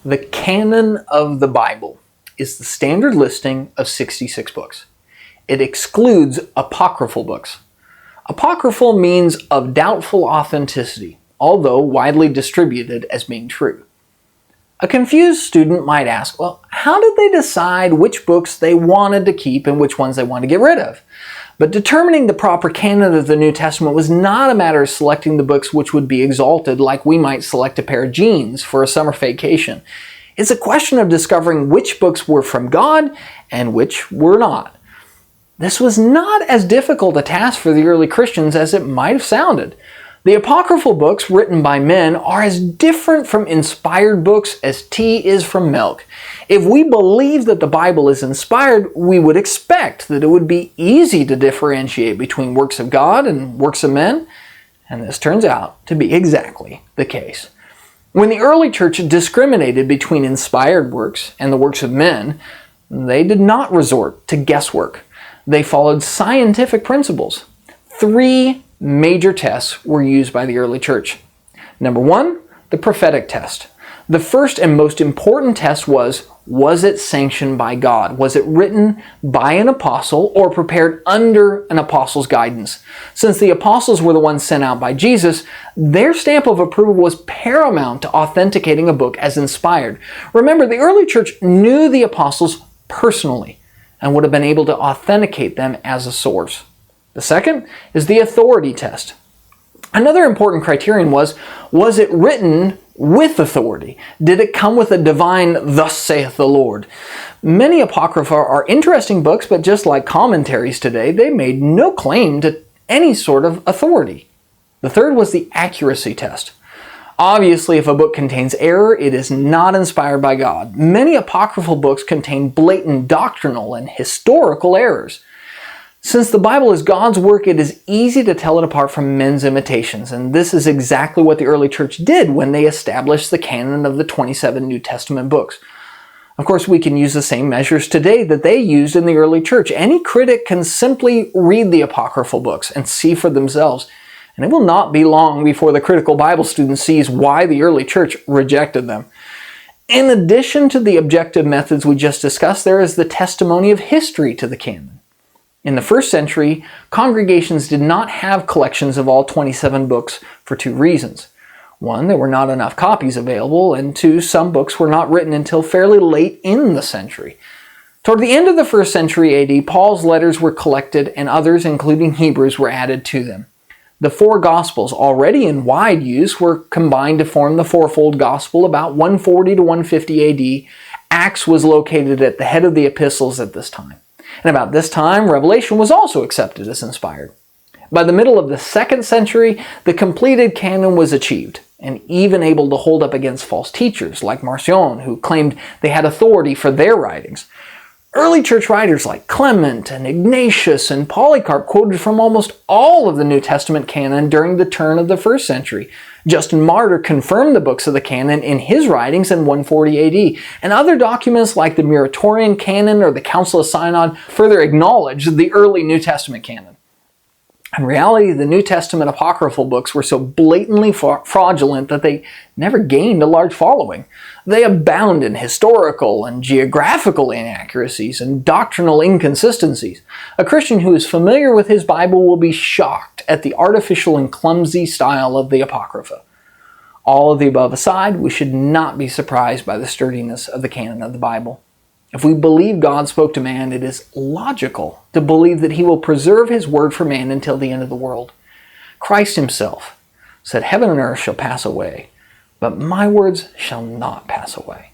The canon of the Bible is the standard listing of 66 books. It excludes apocryphal books. Apocryphal means of doubtful authenticity, although widely distributed as being true. A confused student might ask, well, how did they decide which books they wanted to keep and which ones they wanted to get rid of? But determining the proper canon of the New Testament was not a matter of selecting the books which would be exalted like we might select a pair of jeans for a summer vacation. It's a question of discovering which books were from God and which were not. This was not as difficult a task for the early Christians as it might have sounded. The apocryphal books written by men are as different from inspired books as tea is from milk. If we believe that the Bible is inspired, we would expect that it would be easy to differentiate between works of God and works of men, and this turns out to be exactly the case. When the early church discriminated between inspired works and the works of men, they did not resort to guesswork. They followed scientific principles. Three major tests were used by the early church. Number one, the prophetic test. The first and most important test was it sanctioned by God? Was it written by an apostle or prepared under an apostle's guidance? Since the apostles were the ones sent out by Jesus, their stamp of approval was paramount to authenticating a book as inspired. Remember, the early church knew the apostles personally and would have been able to authenticate them as a source. The second is the authority test. Another important criterion was it written with authority? Did it come with a divine, "Thus saith the Lord"? Many apocrypha are interesting books, but just like commentaries today, they made no claim to any sort of authority. The third was the accuracy test. Obviously, if a book contains error, it is not inspired by God. Many apocryphal books contain blatant doctrinal and historical errors. Since the Bible is God's work, it is easy to tell it apart from men's imitations, and this is exactly what the early church did when they established the canon of the 27 New Testament books. Of course, we can use the same measures today that they used in the early church. Any critic can simply read the apocryphal books and see for themselves, and it will not be long before the critical Bible student sees why the early church rejected them. In addition to the objective methods we just discussed, there is the testimony of history to the canon. In the first century, congregations did not have collections of all 27 books for two reasons. One, there were not enough copies available, and two, some books were not written until fairly late in the century. Toward the end of the first century AD, Paul's letters were collected and others, including Hebrews, were added to them. The four Gospels, already in wide use, were combined to form the fourfold Gospel about 140 to 150 AD. Acts was located at the head of the epistles at this time. And about this time, Revelation was also accepted as inspired. By the middle of the second century, the completed canon was achieved, and even able to hold up against false teachers like Marcion, who claimed they had authority for their writings. Early church writers like Clement and Ignatius and Polycarp quoted from almost all of the New Testament canon during the turn of the first century. Justin Martyr confirmed the books of the canon in his writings in 140 AD, and other documents like the Muratorian Canon or the Council of Synod further acknowledged the early New Testament canon. In reality, the New Testament apocryphal books were so blatantly fraudulent that they never gained a large following. They abound in historical and geographical inaccuracies and doctrinal inconsistencies. A Christian who is familiar with his Bible will be shocked at the artificial and clumsy style of the Apocrypha. All of the above aside, we should not be surprised by the sturdiness of the canon of the Bible. If we believe God spoke to man, it is logical to believe that he will preserve his word for man until the end of the world. Christ himself said, "Heaven and earth shall pass away, but my words shall not pass away."